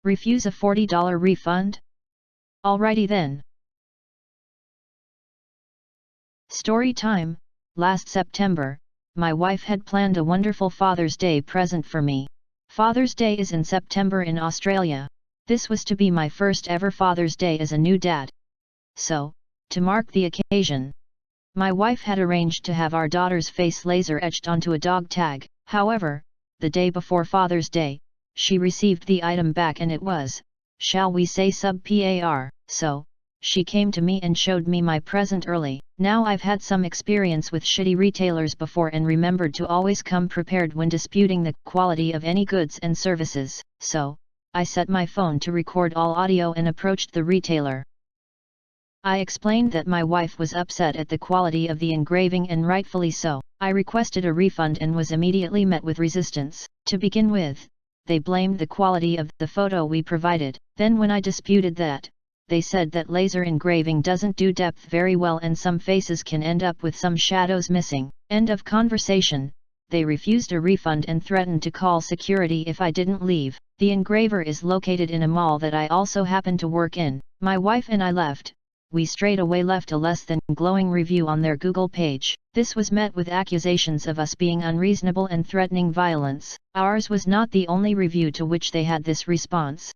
Refuse a $40 refund? Alrighty then. Story time. Last September, my wife had planned a wonderful Father's Day present for me. Father's Day is in September in Australia. This was to be my first ever Father's Day as a new dad. So, to mark the occasion, my wife had arranged to have our daughter's face laser etched onto a dog tag. However, the day before Father's Day, she received the item back and it was, shall we say sub-par, so, she came to me and showed me my present early. Now I've had some experience with shitty retailers before and remembered to always come prepared when disputing the quality of any goods and services, so, I set my phone to record all audio and approached the retailer. I explained that my wife was upset at the quality of the engraving and rightfully so. I requested a refund and was immediately met with resistance. To begin with, they blamed the quality of the photo we provided. Then when I disputed that, they said that laser engraving doesn't do depth very well and some faces can end up with some shadows missing. End of conversation. They refused a refund and threatened to call security if I didn't leave. The engraver is located in a mall that I also happen to work in. My wife and I left. We straight away left a less than glowing review on their Google page. This was met with accusations of us being unreasonable and threatening violence. Ours was not the only review to which they had this response.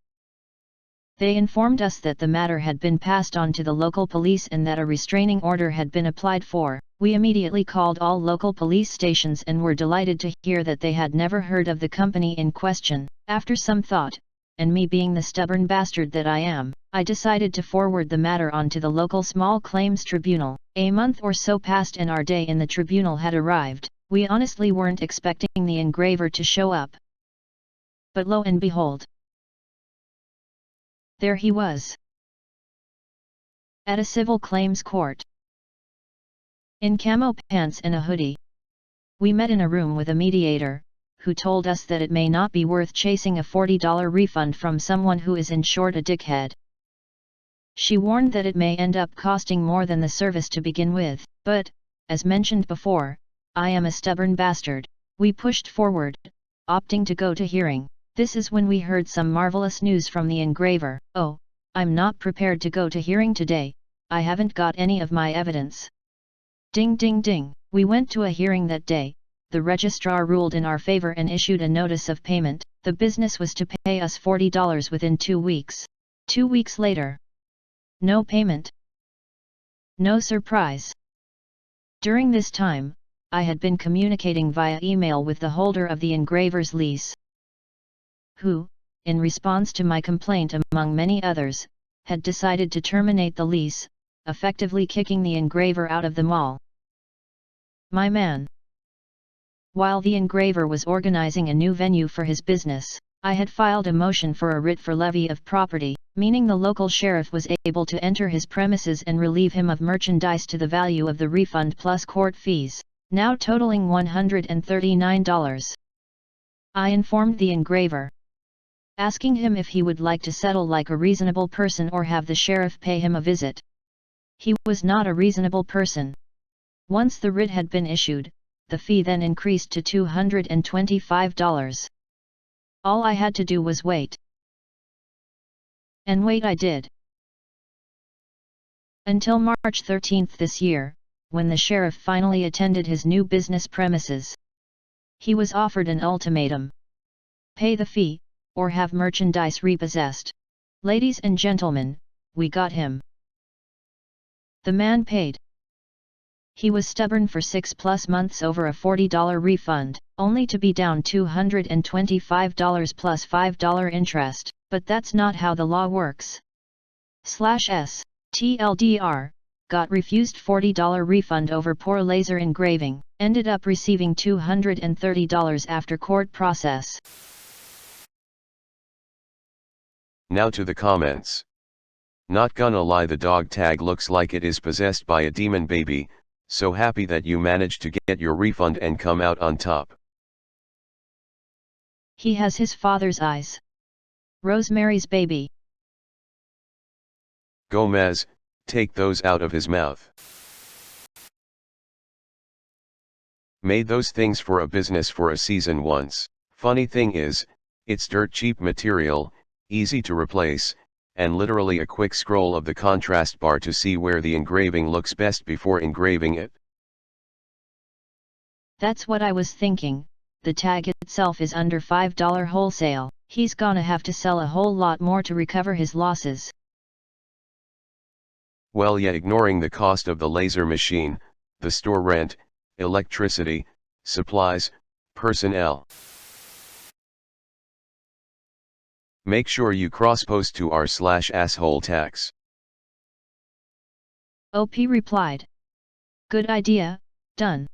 They informed us that the matter had been passed on to the local police and that a restraining order had been applied for. We immediately called all local police stations and were delighted to hear that they had never heard of the company in question. After some thought, and me being the stubborn bastard that I am, I decided to forward the matter on to the local small claims tribunal. A month or so passed and our day in the tribunal had arrived. We honestly weren't expecting the engraver to show up. But lo and behold, there he was. At a civil claims court. In camo pants and a hoodie. We met in a room with a mediator, who told us that it may not be worth chasing a $40 refund from someone who is in short a dickhead. She warned that it may end up costing more than the service to begin with, but, as mentioned before, I am a stubborn bastard. We pushed forward, opting to go to hearing. This is when we heard some marvelous news from the engraver. Oh, I'm not prepared to go to hearing today, I haven't got any of my evidence. Ding ding ding. We went to a hearing that day. The registrar ruled in our favor and issued a notice of payment. The business was to pay us $40 within 2 weeks. 2 weeks later. No payment. No surprise. During this time, I had been communicating via email with the holder of the engraver's lease, who, in response to my complaint among many others, had decided to terminate the lease, effectively kicking the engraver out of the mall. My man. While the engraver was organizing a new venue for his business, I had filed a motion for a writ for levy of property, meaning the local sheriff was able to enter his premises and relieve him of merchandise to the value of the refund plus court fees, now totaling $139. I informed the engraver, asking him if he would like to settle like a reasonable person or have the sheriff pay him a visit. He was not a reasonable person. Once the writ had been issued, the fee then increased to $225. All I had to do was wait. And wait I did. Until March 13 this year, when the sheriff finally attended his new business premises. He was offered an ultimatum. Pay the fee, or have merchandise repossessed. Ladies and gentlemen, we got him. The man paid. He was stubborn for 6+ months over a $40 refund, only to be down $225 plus $5 interest, but that's not how the law works. /S. TLDR, got refused $40 refund over poor laser engraving, ended up receiving $230 after court process. Now to the comments. Not gonna lie, the dog tag looks like it is possessed by a demon baby, so happy that you managed to get your refund and come out on top. He has his father's eyes. Rosemary's Baby. Gomez, take those out of his mouth. Made those things for a business for a season once. Funny thing is, it's dirt cheap material, easy to replace, and literally a quick scroll of the contrast bar to see where the engraving looks best before engraving it. That's what I was thinking. The tag itself is under $5 wholesale. He's gonna have to sell a whole lot more to recover his losses. Well, yeah, ignoring the cost of the laser machine, the store rent, electricity, supplies, personnel. Make sure you cross-post to r/asshole tax. OP replied. Good idea, done.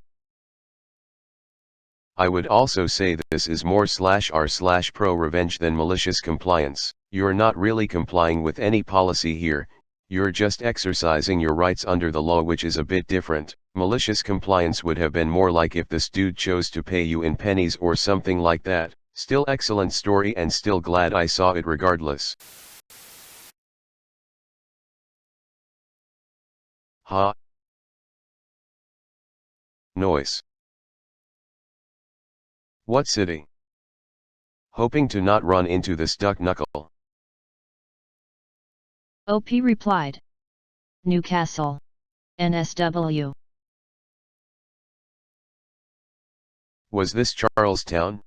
I would also say this is more /r/pro revenge than malicious compliance. You're not really complying with any policy here, you're just exercising your rights under the law, which is a bit different. Malicious compliance would have been more like if this dude chose to pay you in pennies or something like that. Still excellent story and still glad I saw it regardless. Ha. Noise. What city? Hoping to not run into the stuck knuckle. OP replied. Newcastle. NSW. Was this Charlestown?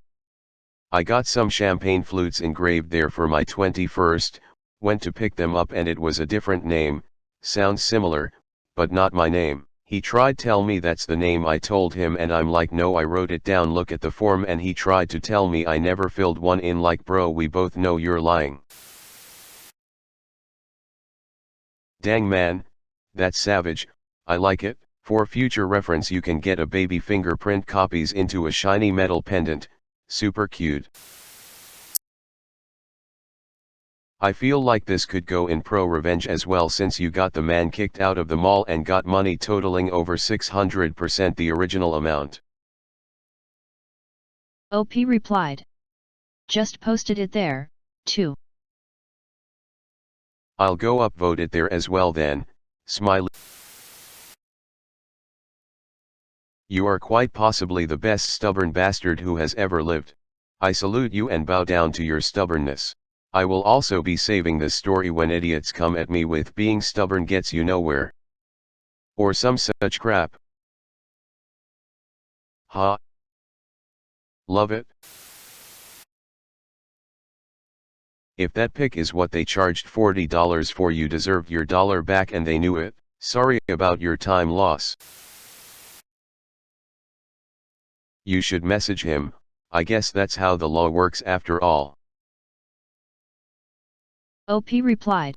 I got some champagne flutes engraved there for my 21st, went to pick them up and it was a different name, sounds similar, but not my name. He tried tell me that's the name. I told him and I'm like, no, I wrote it down, look at the form, and he tried to tell me I never filled one in. Like, bro, we both know you're lying. Dang man, that's savage, I like it. For future reference you can get a baby fingerprint copies into a shiny metal pendant, super cute. I feel like this could go in pro revenge as well, since you got the man kicked out of the mall and got money totaling over 600% the original amount. OP replied. Just posted it there, too. I'll go upvote it there as well then, smiley. You are quite possibly the best stubborn bastard who has ever lived. I salute you and bow down to your stubbornness. I will also be saving this story when idiots come at me with being stubborn gets you nowhere, or some such crap. Ha. Love it. If that pic is what they charged $40 for, you deserved your dollar back and they knew it. Sorry about your time loss. You should message him, I guess that's how the law works after all. OP replied.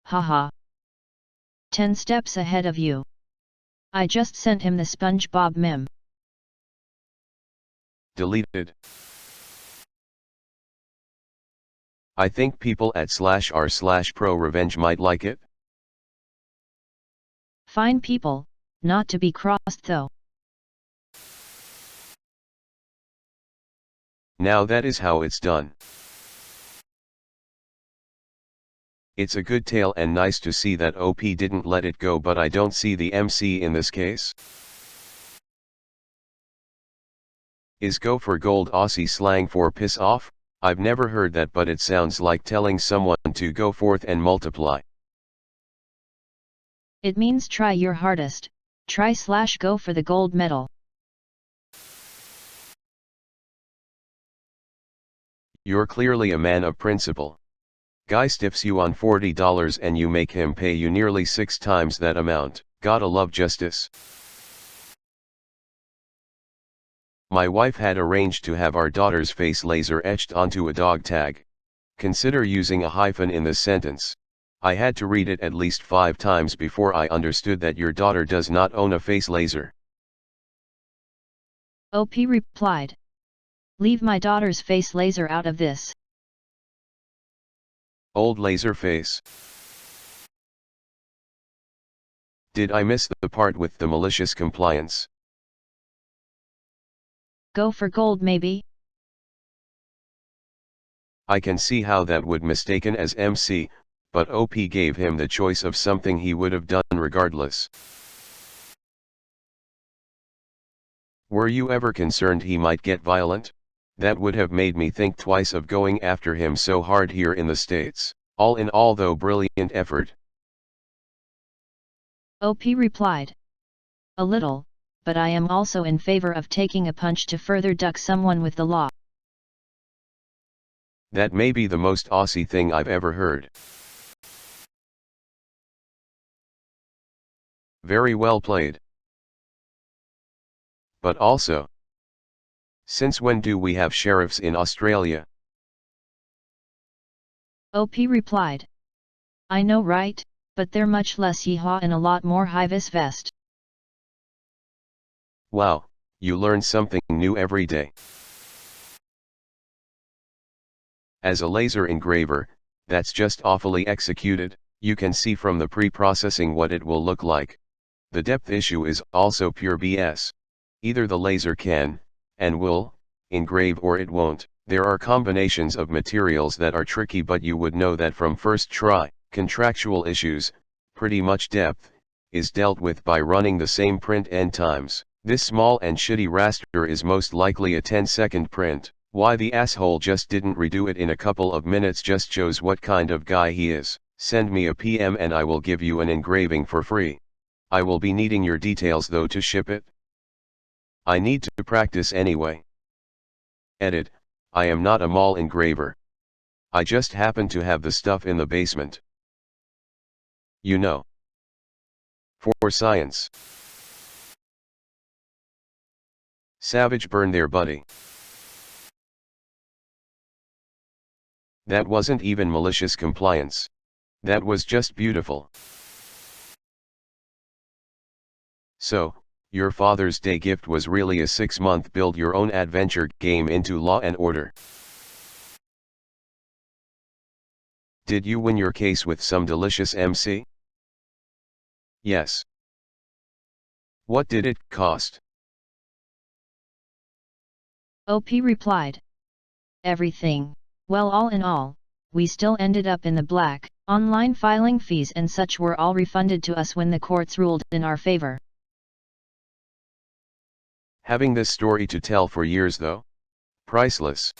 Haha. 10 steps ahead of you. I just sent him the SpongeBob meme. Deleted. I think people at /r/pro revenge might like it. Fine people, not to be crossed though. Now that is how it's done. It's a good tale and nice to see that OP didn't let it go, but I don't see the MC in this case. Is go for gold Aussie slang for piss off? I've never heard that, but it sounds like telling someone to go forth and multiply. It means try your hardest, try/go for the gold medal. You're clearly a man of principle. Guy stiffs you on $40 and you make him pay you nearly 6 times that amount. Gotta love justice. My wife had arranged to have our daughter's face laser etched onto a dog tag. Consider using a hyphen in the sentence. I had to read it at least 5 times before I understood that your daughter does not own a face laser. OP replied. Leave my daughter's face laser out of this. Old laser face. Did I miss the part with the malicious compliance? Go for gold maybe? I can see how that would mistaken as MC, but OP gave him the choice of something he would have done regardless. Were you ever concerned he might get violent? That would have made me think twice of going after him so hard here in the States. All in all though, brilliant effort. OP replied. A little, but I am also in favor of taking a punch to further duck someone with the law. That may be the most Aussie thing I've ever heard. Very well played. But also, since when do we have sheriffs in Australia? OP replied. I know, right, but they're much less yeehaw and a lot more high-vis vest. Wow, you learn something new every day. As a laser engraver, that's just awfully executed. You can see from the pre-processing what it will look like. The depth issue is also pure BS. Either the laser can, and will, engrave, or it won't. There are combinations of materials that are tricky, but you would know that from first try. Contractual issues, pretty much depth, is dealt with by running the same print n times. This small and shitty raster is most likely a 10-second print. Why the asshole just didn't redo it in a couple of minutes just shows what kind of guy he is. Send me a PM and I will give you an engraving for free. I will be needing your details though to ship it. I need to practice anyway. Edit, I am not a mall engraver. I just happen to have the stuff in the basement. You know. For science. Savage burn there, buddy. That wasn't even malicious compliance. That was just beautiful. So, your Father's Day gift was really a 6-month build-your-own adventure game into Law and Order. Did you win your case with some delicious MC? Yes. What did it cost? OP replied. Everything. Well, all in all, we still ended up in the black. Online filing fees and such were all refunded to us when the courts ruled in our favor. Having this story to tell for years though? Priceless.